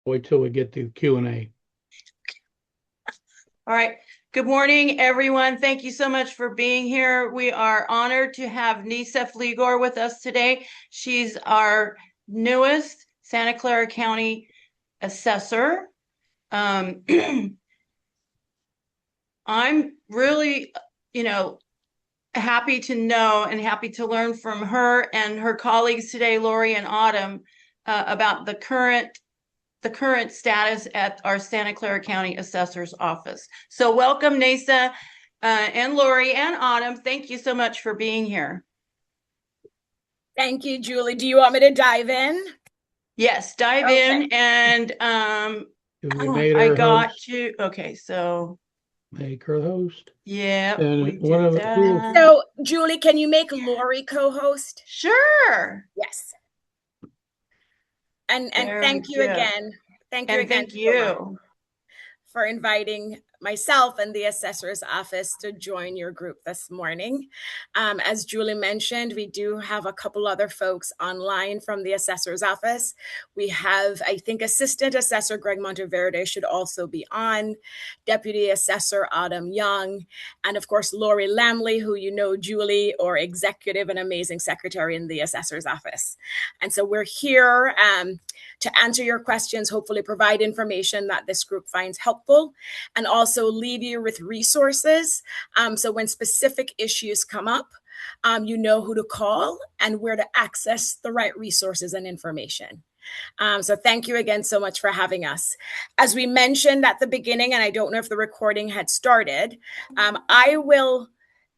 Wait till we get to Q&A. All right. Good morning, everyone. Thank you so much for being here. We are honored to have Neysa Fligor with us today. She's our newest Santa Clara County assessor. I'm really, happy to know and happy to learn from her and her colleagues today, Lori and Autumn, about the current status at our Santa Clara County Assessor's Office. So welcome, Neysa, and Lori and Autumn. Thank you so much for being here. Thank you, Julie. Do you want me to dive in? Yes, dive in. And I got to, okay, so. Make her host. Yeah, we did that. So, Julie, can you make Lori co-host? Sure. Yes. And thank you again. Thank you again. Thank you for inviting myself and the assessor's office to join your group this morning. As Julie mentioned, we do have a couple other folks online from the assessor's office. We have, I think, Assistant Assessor Greg Monteverde should also be on, Deputy Assessor Autumn Young, and of course, Lori Lamley, who you know, Julie, or Executive and Amazing Secretary in the assessor's office. And so we're here to answer your questions, hopefully provide information that this group finds helpful, and also leave you with resources. So when specific issues come up, you know who to call and where to access the right resources and information. So thank you again so much for having us. As we mentioned at the beginning, and I don't know if the recording had started, I will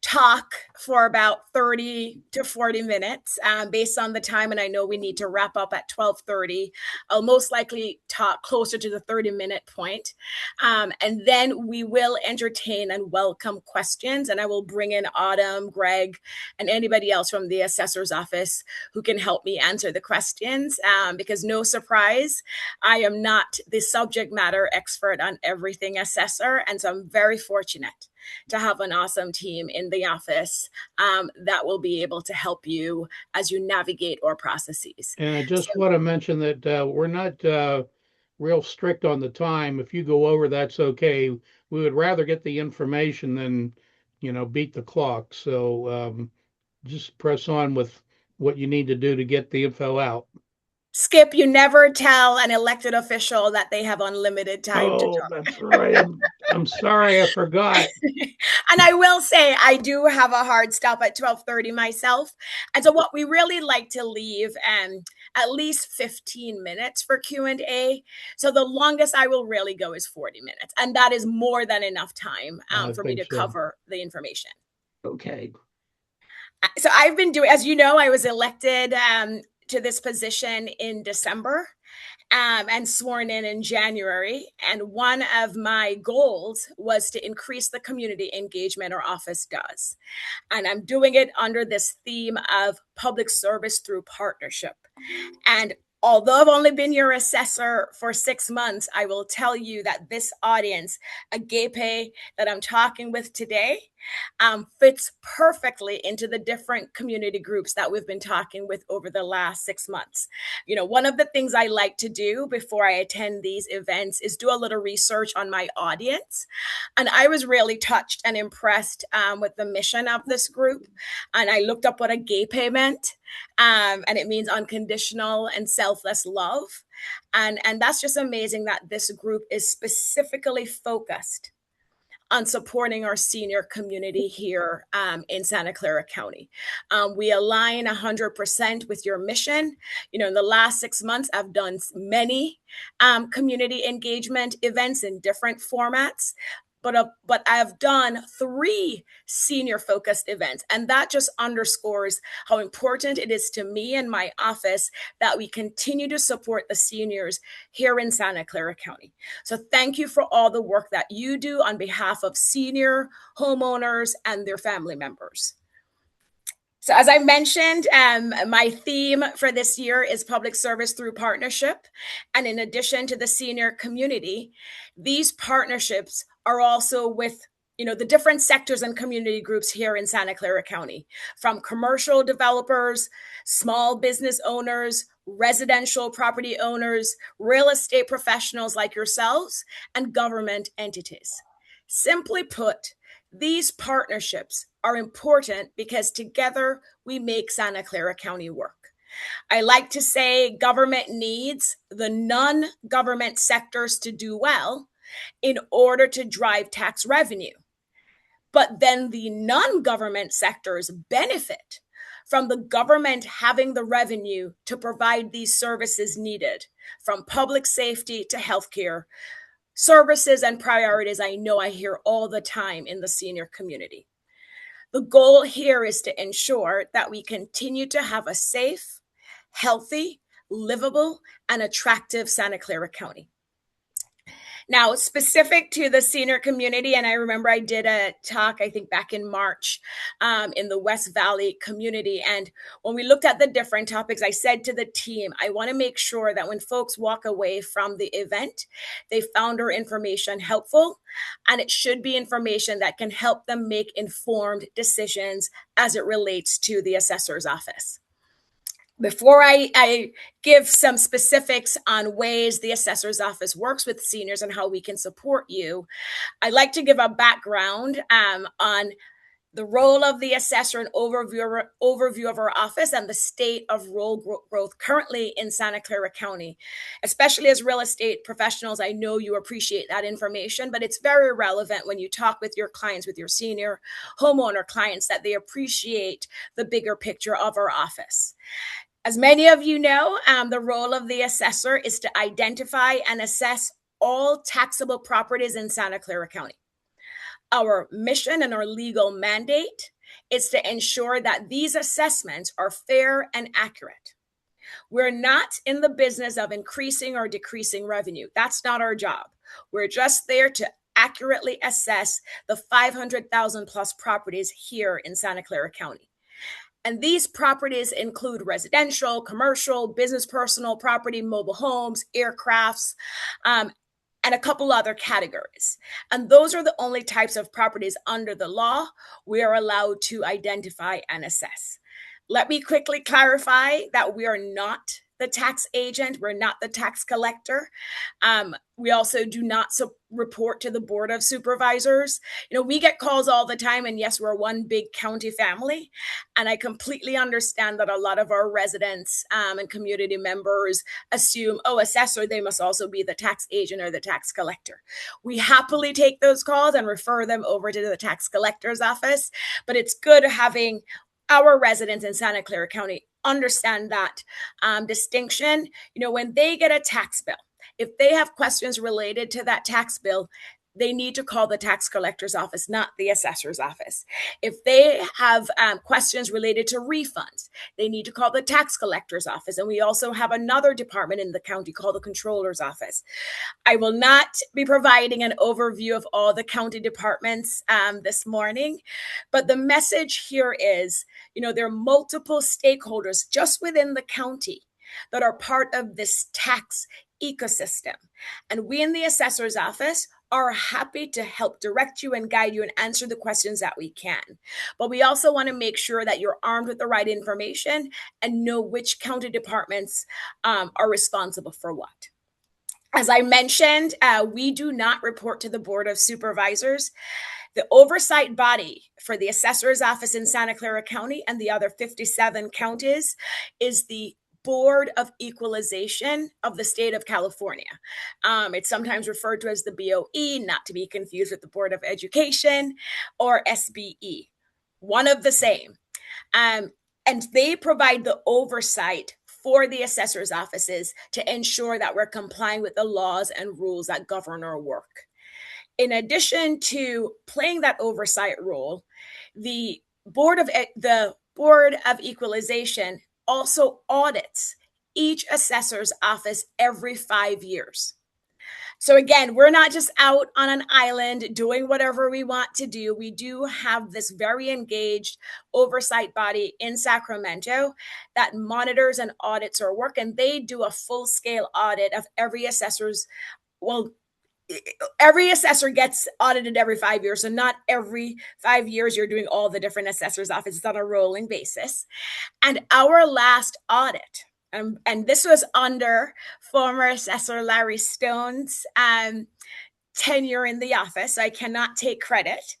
talk for about 30 to 40 minutes based on the time, and I know we need to wrap up at 12:30. I'll most likely talk closer to the 30-minute point, and then we will entertain and welcome questions, and I will bring in Autumn, Greg, and anybody else from the assessor's office who can help me answer the questions, because no surprise, I am not the subject matter expert on everything assessor, and so I'm very fortunate to have an awesome team in the office that will be able to help you as you navigate our processes. And I just want to mention that we're not real strict on the time. If you go over, that's okay. We would rather get the information than, beat the clock. So just press on with what you need to do to get the info out. Skip, you never tell an elected official that they have unlimited time to talk. That's right. I'm sorry, I forgot. And I will say I do have a hard stop at 12:30 myself. And so what we really like to leave at least 15 minutes for Q&A. So the longest I will really go is 40 minutes. And that is more than enough time for me to cover the information. Okay. So I've been doing, as you know, I was elected to this position in December and sworn in January. And one of my goals was to increase the community engagement our office does. And I'm doing it under this theme of public service through partnership. And although I've only been your assessor for 6 months, I will tell you that this audience, Agape, that I'm talking with today, fits perfectly into the different community groups that we've been talking with over the last 6 months. One of the things I like to do before I attend these events is do a little research on my audience. And I was really touched and impressed with the mission of this group. And I looked up what Agape meant. And it means unconditional and selfless love. And that's just amazing that this group is specifically focused on supporting our senior community here in Santa Clara County. We align 100% with your mission. In the last 6 months, I've done many community engagement events in different formats. But I've done 3 senior-focused events, and that just underscores how important it is to me and my office that we continue to support the seniors here in Santa Clara County. So thank you for all the work that you do on behalf of senior homeowners and their family members. So as I mentioned, my theme for this year is public service through partnership. And in addition to the senior community, these partnerships are also with the different sectors and community groups here in Santa Clara County, from commercial developers, small business owners, residential property owners, real estate professionals like yourselves, and government entities. Simply put, these partnerships are important because together we make Santa Clara County work. I like to say government needs the non-government sectors to do well in order to drive tax revenue. But then the non-government sectors benefit from the government having the revenue to provide these services needed, from public safety to healthcare, services and priorities I know I hear all the time in the senior community. The goal here is to ensure that we continue to have a safe, healthy, livable, and attractive Santa Clara County. Now, specific to the senior community, and I remember I did a talk, I think back in March, in the West Valley community. And when we looked at the different topics, I said to the team, I want to make sure that when folks walk away from the event, they found our information helpful, and it should be information that can help them make informed decisions as it relates to the assessor's office. Before I give some specifics on ways the assessor's office works with seniors and how we can support you, I'd like to give a background on the role of the assessor and overview of our office and the state of role growth currently in Santa Clara County. Especially as real estate professionals, I know you appreciate that information, but it's very relevant when you talk with your clients, with your senior homeowner clients, that they appreciate the bigger picture of our office. As many of you know, the role of the assessor is to identify and assess all taxable properties in Santa Clara County. Our mission and our legal mandate is to ensure that these assessments are fair and accurate. We're not in the business of increasing or decreasing revenue. That's not our job. We're just there to accurately assess the 500,000 plus properties here in Santa Clara County. And these properties include residential, commercial, business, personal property, mobile homes, aircrafts, and a couple other categories. And those are the only types of properties under the law we are allowed to identify and assess. Let me quickly clarify that we are not the tax agent. We're not the tax collector. We also do not report to the Board of Supervisors. You know, we get calls all the time, and yes, we're one big county family. And I completely understand that a lot of our residents and community members assume, oh, assessor, they must also be the tax agent or the tax collector. We happily take those calls and refer them over to the tax collector's office, but it's good having our residents in Santa Clara County understand that distinction. You know, when they get a tax bill, if they have questions related to that tax bill, they need to call the tax collector's office, not the assessor's office. If they have questions related to refunds, they need to call the tax collector's office. And we also have another department in the county called the controller's office. I will not be providing an overview of all the county departments this morning, but the message here is, you know, there are multiple stakeholders just within the county that are part of this tax ecosystem. And we in the assessor's office are happy to help direct you and guide you and answer the questions that we can. But we also want to make sure that you're armed with the right information and know which county departments are responsible for what. As I mentioned, we do not report to the Board of Supervisors. The oversight body for the assessor's office in Santa Clara County and the other 57 counties is the Board of Equalization of the state of California. It's sometimes referred to as the BOE, not to be confused with the Board of Education or SBE, one of the same. And they provide the oversight for the assessor's offices to ensure that we're complying with the laws and rules that govern our work. In addition to playing that oversight role, the Board of Equalization also audits each assessor's office every 5 years. So again, we're not just out on an island doing whatever we want to do. We do have this very engaged oversight body in Sacramento that monitors and audits our work, and they do a full-scale audit of every assessor's, well, every assessor gets audited every 5 years. So not every 5 years you're doing all the different assessor's offices on a rolling basis. And our last audit and this was under former Assessor Larry Stone's tenure in the office. I cannot take credit,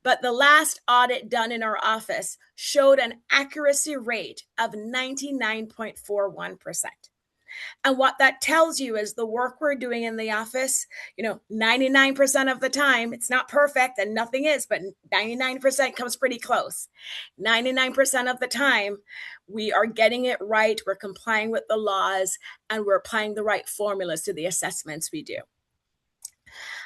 but the last audit done in our office showed an accuracy rate of 99.41%. And what that tells you is the work we're doing in the office, 99% of the time, it's not perfect and nothing is, but 99% comes pretty close. 99% of the time, we are getting it right, we're complying with the laws, and we're applying the right formulas to the assessments we do.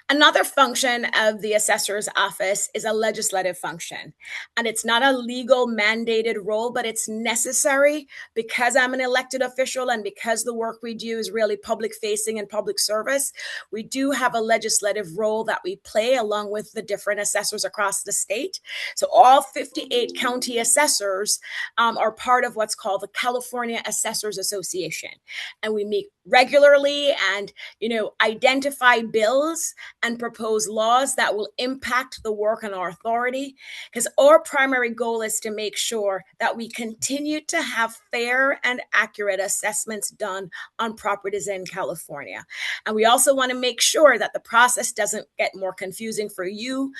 Another function of the assessor's office is a legislative function. And it's not a legal mandated role, but it's necessary because I'm an elected official and because the work we do is really public facing and public service. We do have a legislative role that we play along with the different assessors across the state. So all 58 county assessors are part of what's called the California Assessors Association. And we meet regularly and, identify bills and propose laws that will impact the work on our authority, because our primary goal is to make sure that we continue to have fair and accurate assessments done on properties in California. And we also want to make sure that the process doesn't get more confusing for you,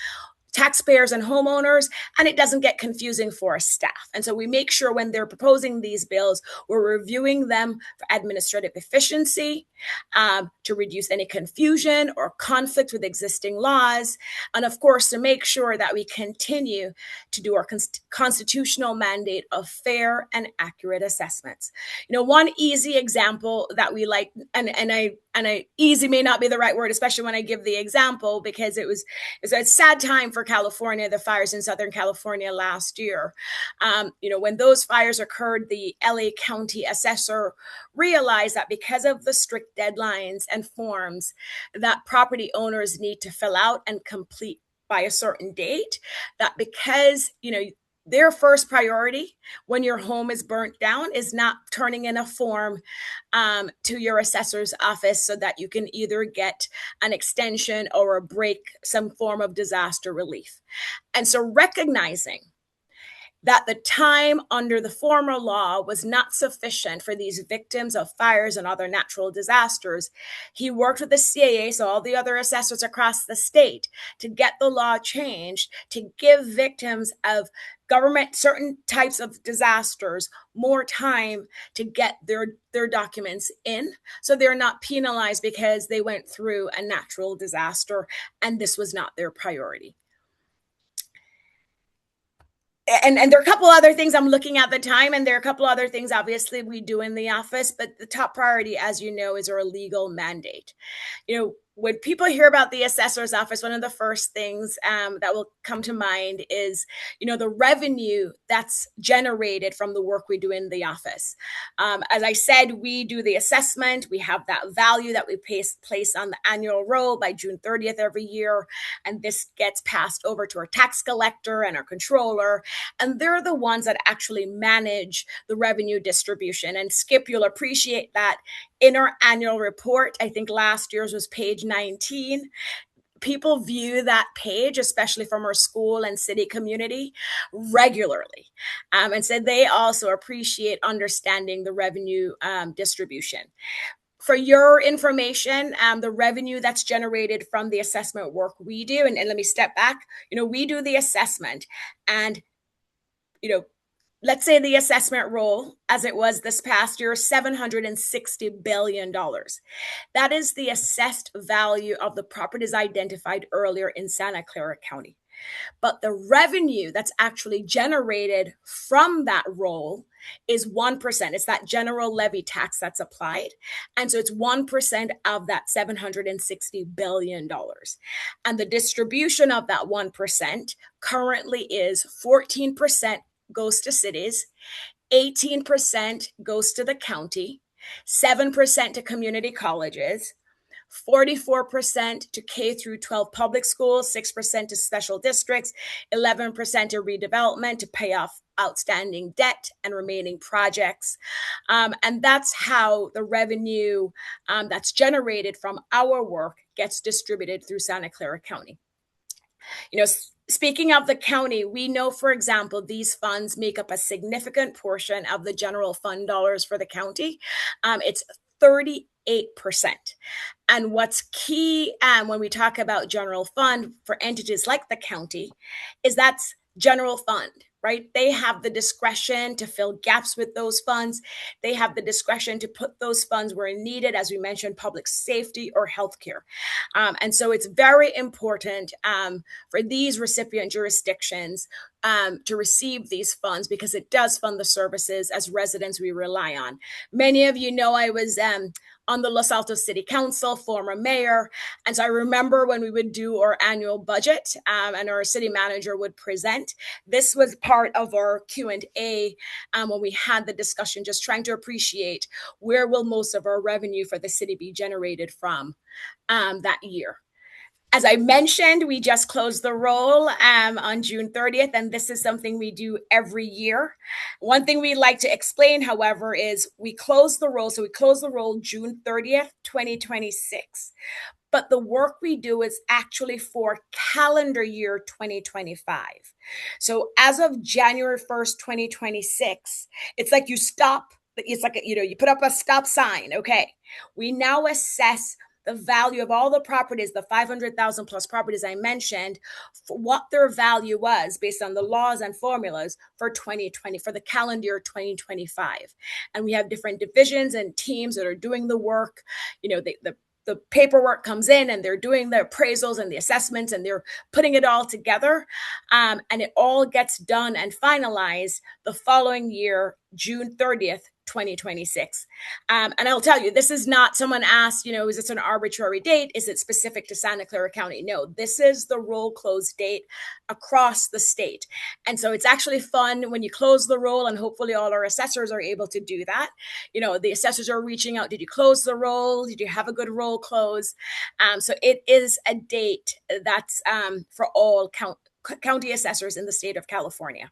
taxpayers and homeowners, and it doesn't get confusing for our staff. And so we make sure when they're proposing these bills, we're reviewing them for administrative efficiency, to reduce any confusion or conflict with existing laws, and of course, to make sure that we continue to do our constitutional mandate of fair and accurate assessments. One easy example that we like, and easy may not be the right word, especially when I give the example, because it was a sad time for California, the fires in Southern California last year. When those fires occurred, the LA County assessor realized that because of the strict deadlines and forms that property owners need to fill out and complete by a certain date, that because, their first priority when your home is burnt down is not turning in a form to your assessor's office so that you can either get an extension or a break, some form of disaster relief. And so recognizing that the time under the former law was not sufficient for these victims of fires and other natural disasters, he worked with the CAA, so all the other assessors across the state, to get the law changed to give victims of government, certain types of disasters, more time to get their documents in, so they're not penalized because they went through a natural disaster and this was not their priority. And there are a couple other things I'm looking at the time, and there are a couple other things obviously we do in the office, but the top priority, as you know, is our legal mandate. When people hear about the assessor's office, one of the first things that will come to mind is, the revenue that's generated from the work we do in the office. As I said, we do the assessment. We have that value that we place on the annual roll by June 30th every year. And this gets passed over to our tax collector and our controller. And they're the ones that actually manage the revenue distribution. And Skip, you'll appreciate that in our annual report, I think last year's was page 19. People view that page, especially from our school and city community, regularly. And so they also appreciate understanding the revenue distribution. For your information, the revenue that's generated from the assessment work we do, and let me step back, we do the assessment and, let's say the assessment roll, as it was this past year, $760 billion. That is the assessed value of the properties identified earlier in Santa Clara County. But the revenue that's actually generated from that roll is 1%. It's that general levy tax that's applied. And so it's 1% of that $760 billion. And the distribution of that 1% currently is 14% goes to cities, 18% goes to the county, 7% to community colleges, 44% to K through 12 public schools, 6% to special districts, 11% to redevelopment to pay off outstanding debt and remaining projects. And that's how the revenue that's generated from our work gets distributed through Santa Clara County. Speaking of the county, we know, for example, these funds make up a significant portion of the general fund dollars for the county. It's 38%. And what's key when we talk about general fund for entities like the county is that's general fund, right? They have the discretion to fill gaps with those funds. They have the discretion to put those funds where needed, as we mentioned, public safety or healthcare. And so it's very important for these recipient jurisdictions to receive these funds because it does fund the services as residents we rely on. Many of you know I was on the Los Altos City Council, former mayor. And so I remember when we would do our annual budget and our city manager would present, this was part of our Q&A when we had the discussion, just trying to appreciate where will most of our revenue for the city be generated from that year. As I mentioned, we just closed the roll on June 30th, and this is something we do every year. One thing we like to explain, however, is we close the roll. So we close the roll June 30th, 2026. But the work we do is actually for calendar year 2025. So as of January 1st, 2026, it's like you stop. It's like, you put up a stop sign. Okay. We now assess the value of all the properties, the 500,000 plus properties I mentioned, for what their value was based on the laws and formulas for 2020, for the calendar year 2025. And we have different divisions and teams that are doing the work. The paperwork comes in and they're doing the appraisals and the assessments and they're putting it all together. And it all gets done and finalized the following year, June 30th, 2026. And I'll tell you, this is not, someone asked, is this an arbitrary date? Is it specific to Santa Clara County? No, this is the roll close date across the state. And so it's actually fun when you close the roll, and hopefully all our assessors are able to do that. The assessors are reaching out. Did you close the roll? Did you have a good roll close? So it is a date that's for all county assessors in the state of California.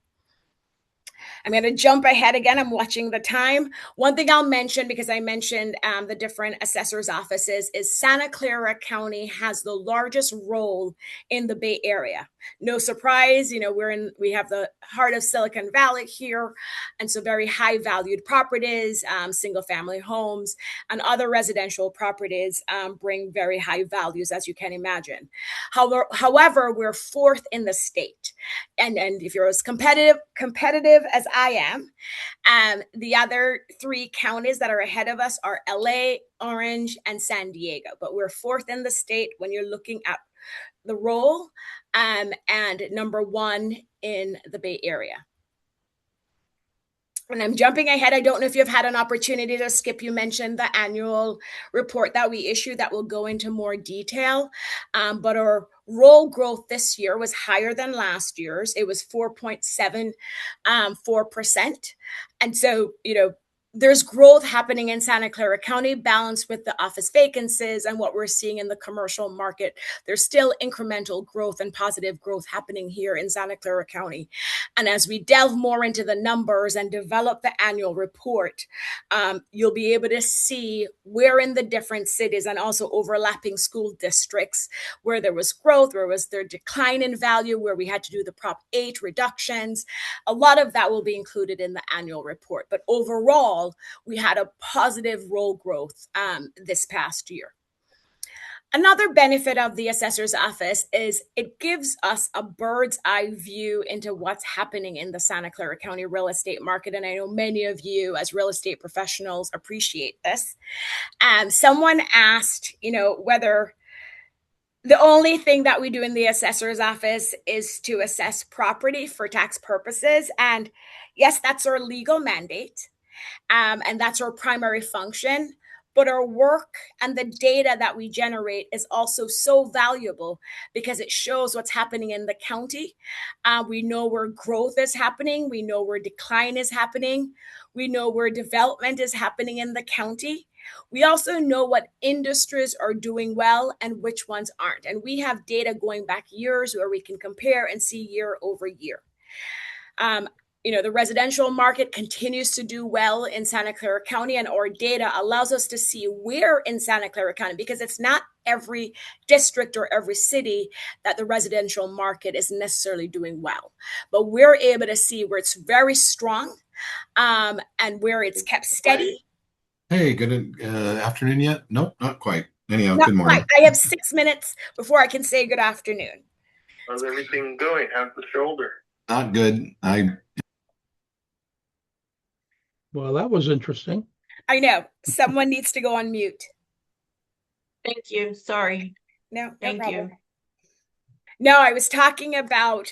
I'm going to jump ahead again. I'm watching the time. One thing I'll mention, because I mentioned the different assessors' offices, is Santa Clara County has the largest role in the Bay Area. No surprise, we have the heart of Silicon Valley here, and so very high valued properties, single family homes, and other residential properties bring very high values, as you can imagine. However, we're fourth in the state, and if you're as competitive as I am, the other three counties that are ahead of us are LA, Orange, and San Diego. But we're fourth in the state when you're looking at the roll, and number one in the Bay Area. And I'm jumping ahead. I don't know if you've had an opportunity to skip. You mentioned the annual report that we issued that will go into more detail. But our roll growth this year was higher than last year's. It was 4.74%. And so, there's growth happening in Santa Clara County, balanced with the office vacancies and what we're seeing in the commercial market. There's still incremental growth and positive growth happening here in Santa Clara County. And as we delve more into the numbers and develop the annual report, you'll be able to see where in the different cities and also overlapping school districts where there was growth, where was there decline in value, where we had to do the Prop 8 reductions. A lot of that will be included in the annual report. But overall, we had a positive roll growth this past year. Another benefit of the assessor's office is it gives us a bird's eye view into what's happening in the Santa Clara County real estate market. And I know many of you as real estate professionals appreciate this. Someone asked, whether the only thing that we do in the assessor's office is to assess property for tax purposes. And yes, that's our legal mandate. And that's our primary function. But our work and the data that we generate is also so valuable because it shows what's happening in the county. We know where growth is happening. We know where decline is happening. We know where development is happening in the county. We also know what industries are doing well and which ones aren't. And we have data going back years where we can compare and see year over year. The residential market continues to do well in Santa Clara County, and our data allows us to see where in Santa Clara County, because it's not every district or every city that the residential market is necessarily doing well. But we're able to see where it's very strong and where it's kept steady. Hey, good afternoon yet? Nope, not quite. Anyhow, Not good morning. quite. I have 6 minutes before I can say good afternoon. How's everything going? How's the shoulder? Not good. Well, that was interesting. I know. Someone needs to go on mute. Thank you. Sorry. No Thank problem. you. No, I was talking about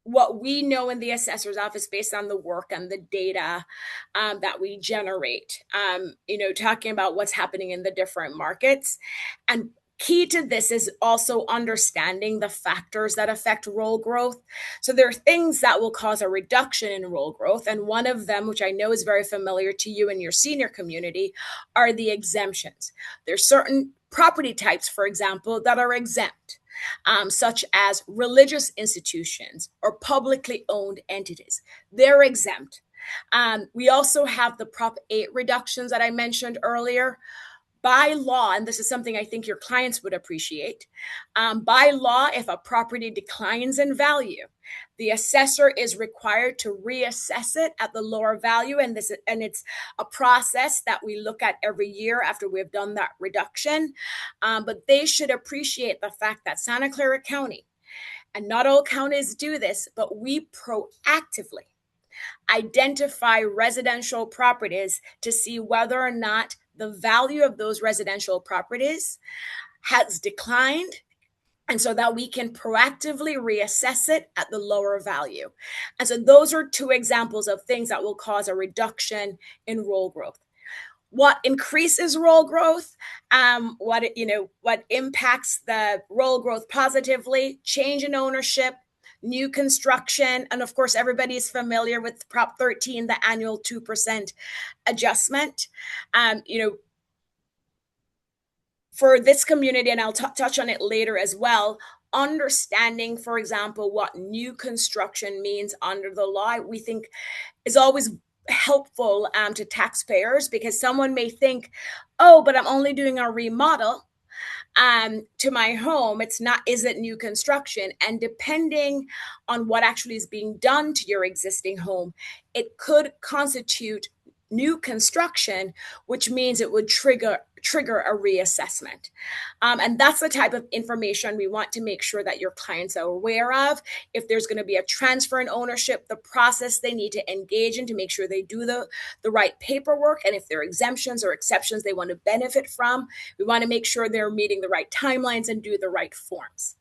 what we know in the assessor's office based on the work and the data that we generate. Talking about what's happening in the different markets. And key to this is also understanding the factors that affect role growth. So there are things that will cause a reduction in role growth. And one of them, which I know is very familiar to you and your senior community, are the exemptions. There's certain property types, for example, that are exempt. Such as religious institutions or publicly owned entities. They're exempt. We also have the Prop 8 reductions that I mentioned earlier. By law, and this is something I think your clients would appreciate, by law, if a property declines in value, the assessor is required to reassess it at the lower value, and it's a process that we look at every year after we've done that reduction. But they should appreciate the fact that Santa Clara County, and not all counties do this, but we proactively identify residential properties to see whether or not the value of those residential properties has declined, and so that we can proactively reassess it at the lower value. And so those are two examples of things that will cause a reduction in role growth. What increases role growth, what impacts the role growth positively, change in ownership, new construction, and of course, everybody's familiar with Prop 13, the annual 2% adjustment. For this community, and I'll touch on it later as well, understanding, for example, what new construction means under the law, we think is always helpful to taxpayers, because someone may think, oh, but I'm only doing a remodel to my home. Isn't new construction. And depending on what actually is being done to your existing home, it could constitute new construction, which means it would trigger a reassessment. And that's the type of information we want to make sure that your clients are aware of. If there's going to be a transfer in ownership, the process they need to engage in to make sure they do the right paperwork. And if there are exemptions or exceptions they want to benefit from, we want to make sure they're meeting the right timelines and do the right forms.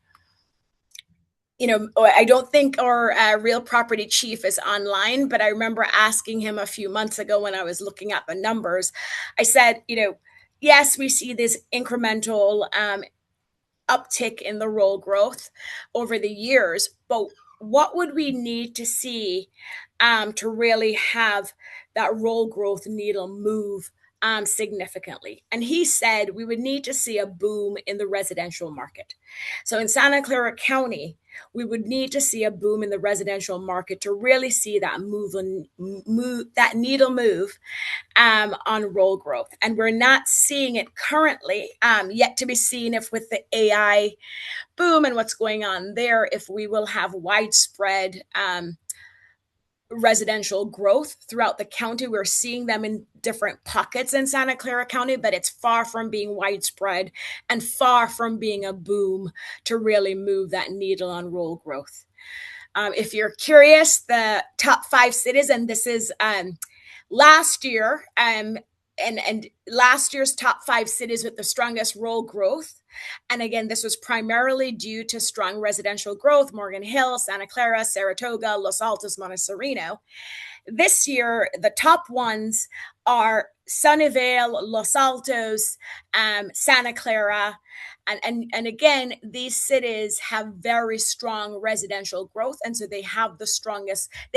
I don't think our real property chief is online, but I remember asking him a few months ago when I was looking at the numbers. I said, yes, we see this incremental uptick in the role growth over the years, but what would we need to see to really have that role growth needle move significantly? And he said we would need to see a boom in the residential market. So in Santa Clara County, we would need to see a boom in the residential market to really see that that needle move on role growth. And we're not seeing it currently, yet to be seen if with the AI boom and what's going on there, if we will have widespread residential growth throughout the county. We're seeing them in different pockets in Santa Clara County, but it's far from being widespread and far from being a boom to really move that needle on role growth. If you're curious, the top 5 cities, and this is last year, and last year's top 5 cities with the strongest role growth. And again, this was primarily due to strong residential growth: Morgan Hill, Santa Clara, Saratoga, Los Altos, Montecito. This year, the top ones are Sunnyvale, Los Altos, Santa Clara. And again, these cities have very strong residential growth. And so they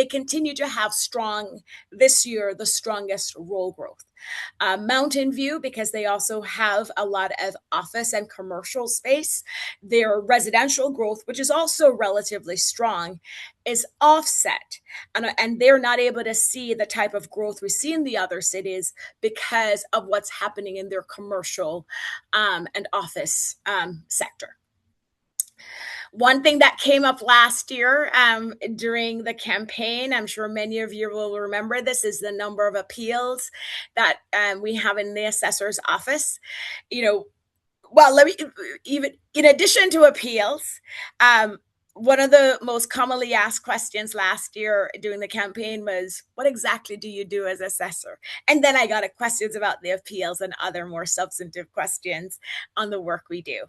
continue to have strong, this year, the strongest role growth. Mountain View, because they also have a lot of office and commercial space, their residential growth, which is also relatively strong, is offset. And they're not able to see the type of growth we see in the other cities because of what's happening in their commercial and office sector. One thing that came up last year during the campaign, I'm sure many of you will remember this, is the number of appeals that we have in the assessor's office. Let me, even in addition to appeals, one of the most commonly asked questions last year during the campaign was, what exactly do you do as assessor? And then I got questions about the appeals and other more substantive questions on the work we do.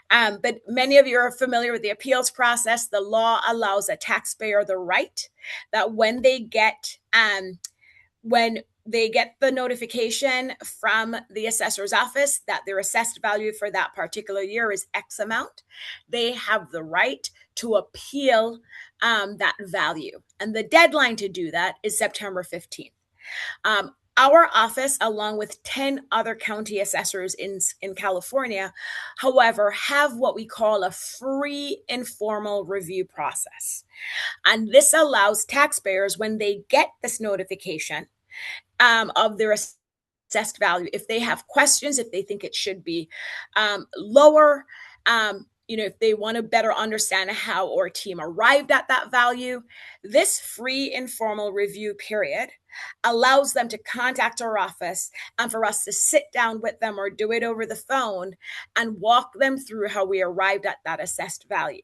But many of you are familiar with the appeals process. The law allows a taxpayer the right that when they get the notification from the assessor's office that their assessed value for that particular year is X amount, they have the right to appeal that value. And the deadline to do that is September 15th. Our office, along with 10 other county assessors in California, however, have what we call a free informal review process. And this allows taxpayers, when they get this notification of their assessed value, if they have questions, if they think it should be lower, if they want to better understand how our team arrived at that value, this free informal review period allows them to contact our office and for us to sit down with them or do it over the phone and walk them through how we arrived at that assessed value.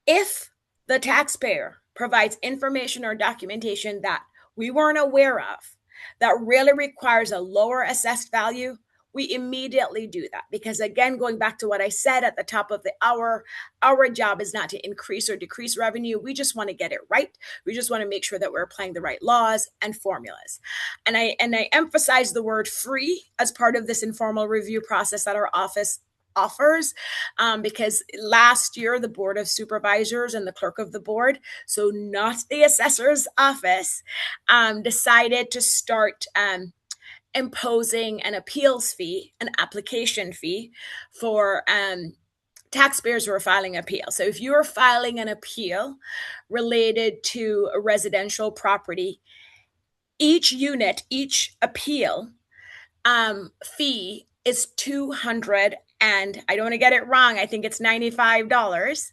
If the taxpayer provides information or documentation that we weren't aware of that really requires a lower assessed value, we immediately do that. Because again, going back to what I said at the top of the hour, our job is not to increase or decrease revenue. We just want to get it right. We just want to make sure that we're applying the right laws and formulas. And I emphasize the word free as part of this informal review process that our office offers, because last year the Board of Supervisors and the clerk of the board, so not the assessor's office, decided to start imposing an appeals fee, an application fee for taxpayers who are filing appeal. So if you are filing an appeal related to a residential property, each unit, each appeal fee is $200, and I don't want to get it wrong, I think it's $95.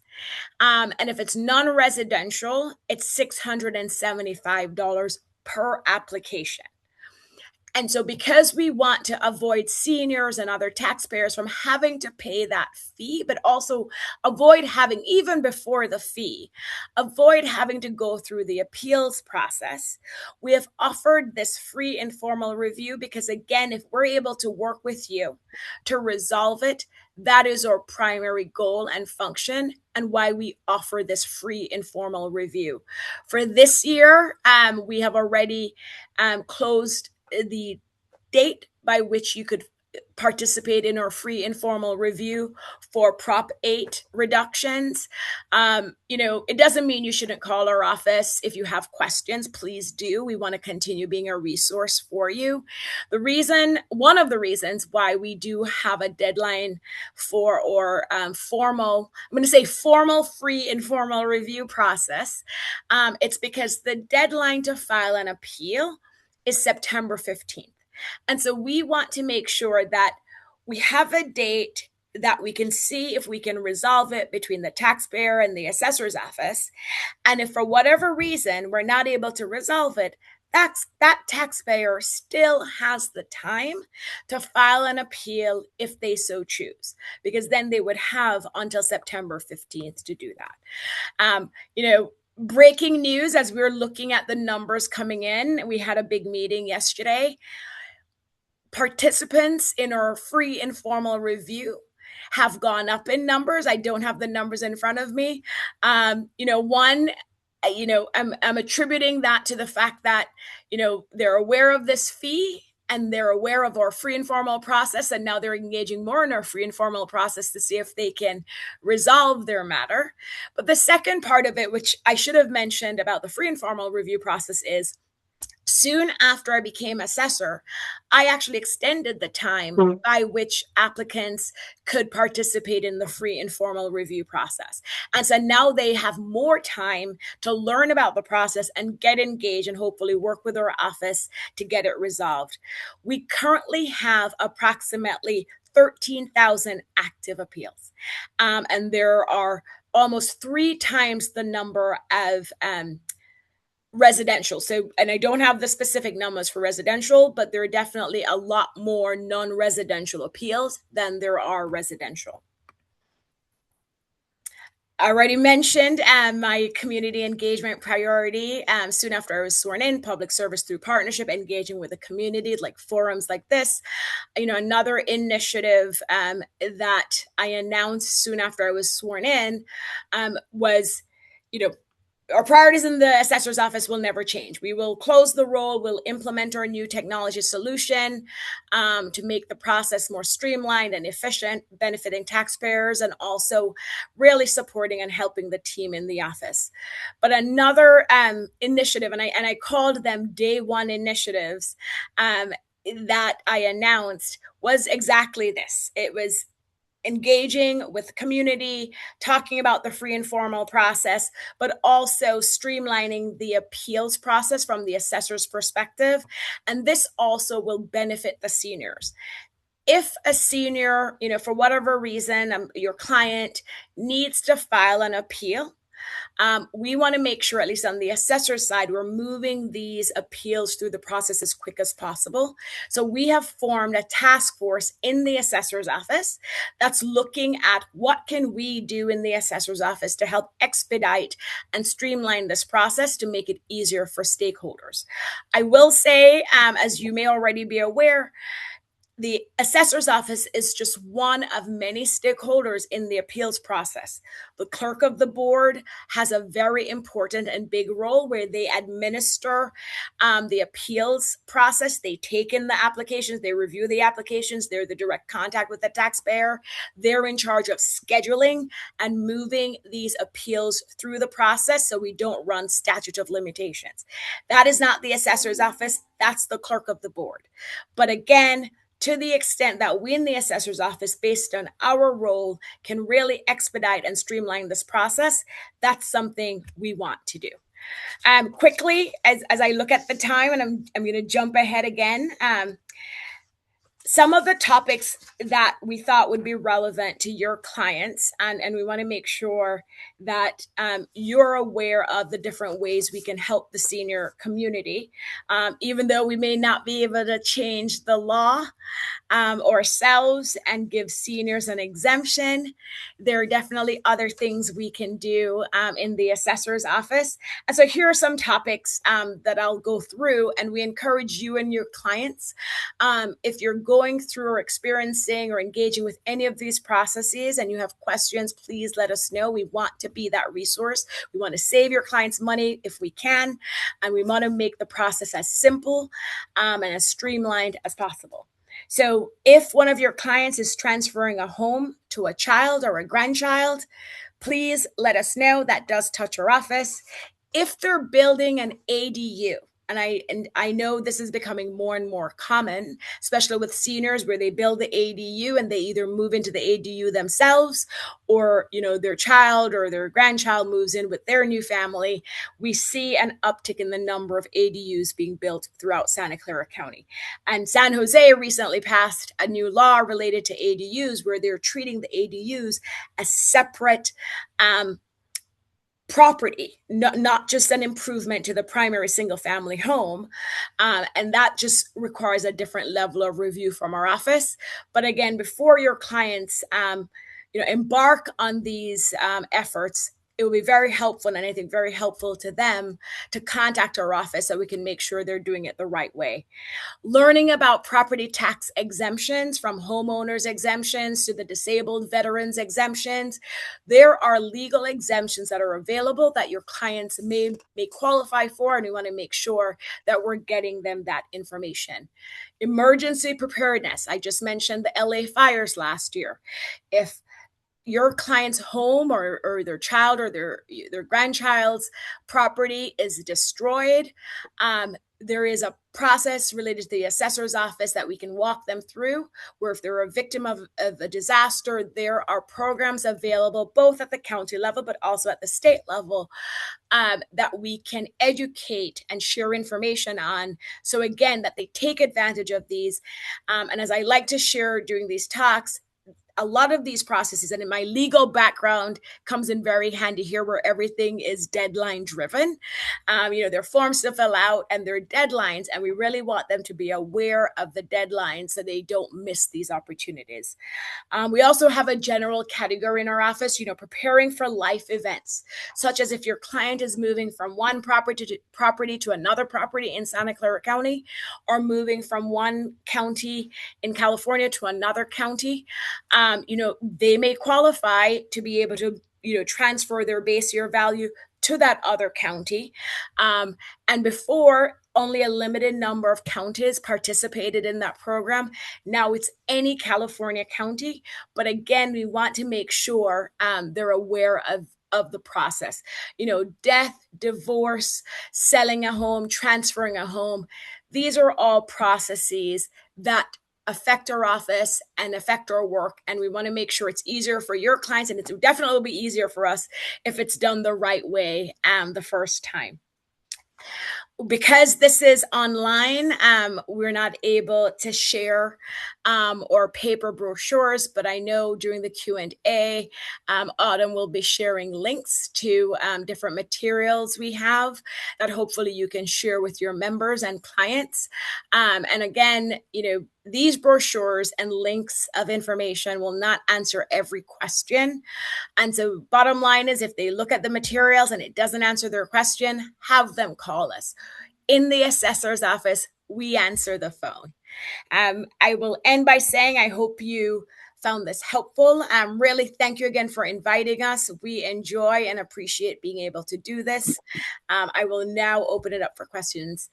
And if it's non-residential, it's $675 per application. And so because we want to avoid seniors and other taxpayers from having to pay that fee, but also avoid having, even before the fee, avoid having to go through the appeals process, we have offered this free informal review because, again, if we're able to work with you to resolve it, that is our primary goal and function, and why we offer this free informal review. For this year, we have already closed the date by which you could participate in our free informal review for Prop 8 reductions. It doesn't mean you shouldn't call our office if you have questions. Please do. We want to continue being a resource for you. One of the reasons why we do have a deadline for our formal free informal review process, it's because the deadline to file an appeal is September 15th. And so we want to make sure that we have a date that we can see if we can resolve it between the taxpayer and the assessor's office. And if for whatever reason we're not able to resolve it, that taxpayer still has the time to file an appeal if they so choose, because then they would have until September 15th to do that. Breaking news as we're looking at the numbers coming in. We had a big meeting yesterday. Participants in our free informal review have gone up in numbers. I don't have the numbers in front of me. I'm attributing that to the fact that, they're aware of this fee and they're aware of our free and formal process, and now they're engaging more in our free and formal process to see if they can resolve their matter. But the second part of it, which I should have mentioned about the free and formal review process, is soon after I became assessor, I actually extended the time by which applicants could participate in the free and formal review process. And so now they have more time to learn about the process and get engaged and hopefully work with our office to get it resolved. We currently have approximately 13,000 active appeals. And there are almost 3 times the number of residential. So, and I don't have the specific numbers for residential, but there are definitely a lot more non-residential appeals than there are residential. I already mentioned my community engagement priority. Soon after I was sworn in, public service through partnership, engaging with the community, like forums like this. Another initiative that I announced soon after I was sworn in was, our priorities in the assessor's office will never change. We will close the role. We'll implement our new technology solution to make the process more streamlined and efficient, benefiting taxpayers, and also really supporting and helping the team in the office. But another initiative, and I called them day one initiatives that I announced, was exactly this. It was engaging with the community, talking about the free and formal process, but also streamlining the appeals process from the assessor's perspective. And this also will benefit the seniors. If a senior, for whatever reason, your client needs to file an appeal, we want to make sure, at least on the assessor side, we're moving these appeals through the process as quick as possible. So we have formed a task force in the assessor's office that's looking at what can we do in the assessor's office to help expedite and streamline this process to make it easier for stakeholders. I will say, as you may already be aware, the assessor's office is just one of many stakeholders in the appeals process. The clerk of the board has a very important and big role where they administer the appeals process. They take in the applications, they review the applications, they're the direct contact with the taxpayer. They're in charge of scheduling and moving these appeals through the process so we don't run statute of limitations. That is not the assessor's office, that's the clerk of the board. But again, to the extent that we in the assessor's office, based on our role, can really expedite and streamline this process, that's something we want to do. Quickly, as I look at the time, and I'm going to jump ahead again, some of the topics that we thought would be relevant to your clients, and we want to make sure that you're aware of the different ways we can help the senior community. Even though we may not be able to change the law ourselves and give seniors an exemption, there are definitely other things we can do in the assessor's office. And so here are some topics that I'll go through, and we encourage you and your clients, if you're going through or experiencing or engaging with any of these processes and you have questions, please let us know. We want to be that resource. We want to save your clients money if we can, and we want to make the process as simple and as streamlined as possible. So if one of your clients is transferring a home to a child or a grandchild, please let us know. That does touch our office. If they're building an ADU, and I know this is becoming more and more common, especially with seniors, where they build the ADU and they either move into the ADU themselves, or their child or their grandchild moves in with their new family. We see an uptick in the number of ADUs being built throughout Santa Clara County. And San Jose recently passed a new law related to ADUs, where they're treating the ADUs as separate property, not just an improvement to the primary single family home. And that just requires a different level of review from our office. But again, before your clients embark on these efforts, it will be very helpful, and I think very helpful to them, to contact our office so we can make sure they're doing it the right way. Learning about property tax exemptions, from homeowners exemptions to the disabled veterans exemptions. There are legal exemptions that are available that your clients may qualify for, and we want to make sure that we're getting them that information. Emergency preparedness. I just mentioned the LA fires last year. If your client's home or their child or their grandchild's property is destroyed, there is a process related to the assessor's office that we can walk them through, where if they're a victim of a disaster, there are programs available both at the county level but also at the state level, that we can educate and share information on. So again, that they take advantage of these. And as I like to share during these talks, a lot of these processes, and in my legal background, comes in very handy here, where everything is deadline driven. There are forms to fill out and there are deadlines, and we really want them to be aware of the deadlines so they don't miss these opportunities. We also have a general category in our office, preparing for life events, such as if your client is moving from one property to another property in Santa Clara County, or moving from one county in California to another county. They may qualify to be able to, transfer their base year value to that other county. And before, only a limited number of counties participated in that program. Now it's any California county. But again, we want to make sure they're aware of the process. Death, divorce, selling a home, transferring a home. These are all processes that affect our office and affect our work. And we want to make sure it's easier for your clients, and it definitely will be easier for us if it's done the right way the first time. Because this is online, we're not able to share or paper brochures, but I know during the Q&A, Autumn will be sharing links to different materials we have that hopefully you can share with your members and clients. And again, these brochures and links of information will not answer every question. And so bottom line is, if they look at the materials and it doesn't answer their question, have them call us. In the assessor's office, we answer the phone. I will end by saying I hope you found this helpful. Really, thank you again for inviting us. We enjoy and appreciate being able to do this. I will now open it up for questions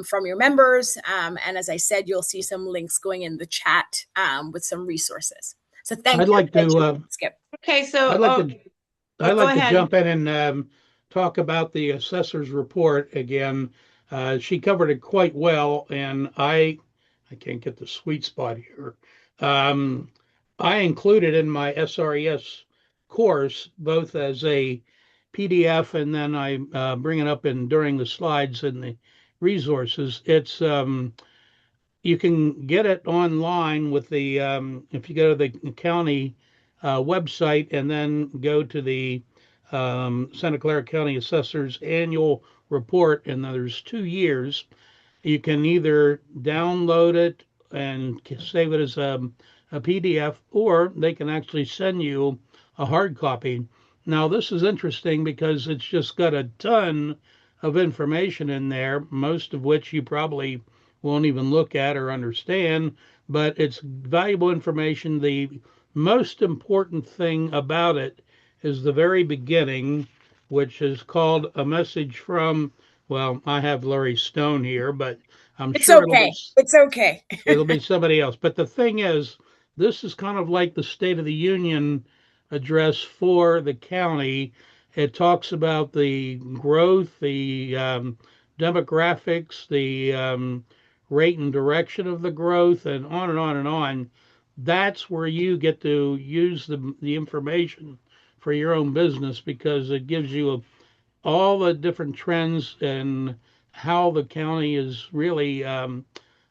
from your members. And as I said, you'll see some links going in the chat with some resources. So thank you. I'd like to Skip. Okay, so I'd like to ahead. jump in and talk about the assessor's report again. She covered it quite well, and I can't get the sweet spot here. I included in my SRES course, both as a PDF and then I bring it up during the slides and the resources. It's you can get it online with the if you go to the county website and then go to the Santa Clara County Assessor's annual report, and there's 2 years. You can either download it and save it as a PDF, or they can actually send you a hard copy. Now, this is interesting because it's just got a ton of information in there, most of which you probably won't even look at or understand, but it's valuable information. The most important thing about it is the very beginning, which is called a message from, well, I have Larry Stone here, but I'm sure It's okay. It'll be somebody else. But the thing is, this is kind of like the State of the Union address for the county. It talks about the growth, the demographics, the rate and direction of the growth, and on and on and on. That's where you get to use the information for your own business, because it gives you all the different trends and how the county is really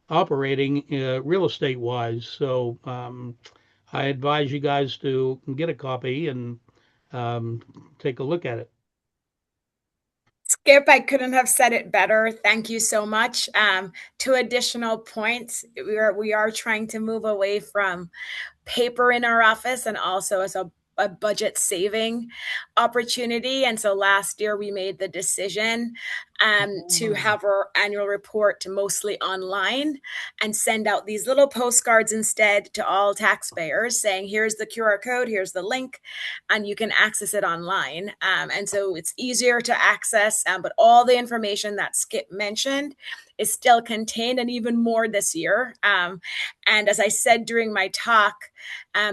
operating real estate wise. So I advise you guys to get a copy and take a look at it. Skip, I couldn't have said it better. Thank you so much. 2 additional points. We are trying to move away from paper in our office, and also as a a budget saving opportunity. And so last year we made the decision to have our annual report mostly online and send out these little postcards instead to all taxpayers saying, here's the QR code, here's the link, and you can access it online. And so it's easier to access, but all the information that Skip mentioned is still contained, and even more this year. And as I said during my talk,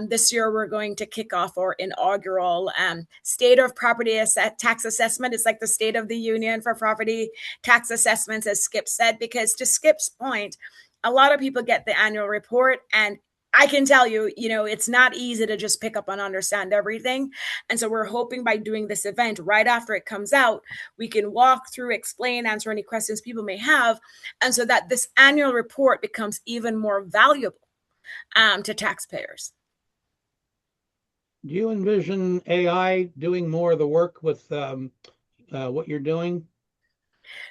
this year we're going to kick off our inaugural State of Property Tax Assessment. It's like the State of the Union for property tax assessments, as Skip said, because to Skip's point, a lot of people get the annual report, and I can tell you, it's not easy to just pick up and understand everything. And so we're hoping by doing this event right after it comes out, we can walk through, explain, answer any questions people may have. And so that this annual report becomes even more valuable to taxpayers. Do you envision AI doing more of the work with what you're doing?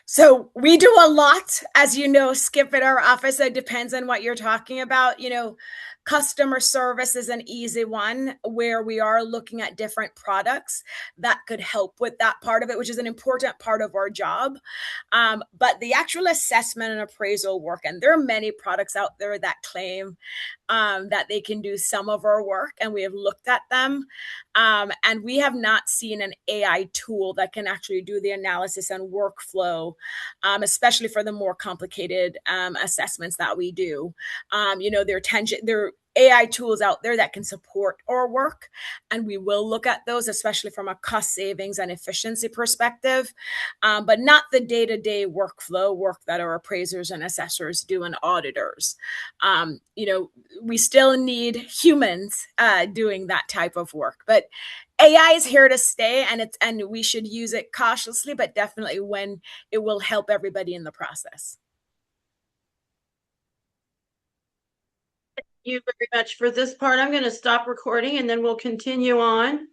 So we do a lot, as you know, Skip, at our office. It depends on what you're talking about. Customer service is an easy one where we are looking at different products that could help with that part of it, which is an important part of our job. But the actual assessment and appraisal work, and there are many products out there that claim that they can do some of our work, and we have looked at them. And we have not seen an AI tool that can actually do the analysis and workflow, especially for the more complicated assessments that we do. There are AI tools out there that can support our work, and we will look at those, especially from a cost savings and efficiency perspective, but not the day-to-day workflow work that our appraisers and assessors do, and auditors. We still need humans doing that type of work, but AI is here to stay, and we should use it cautiously, but definitely when it will help everybody in the process. Thank you very much for this part. I'm going to stop recording and then we'll continue on.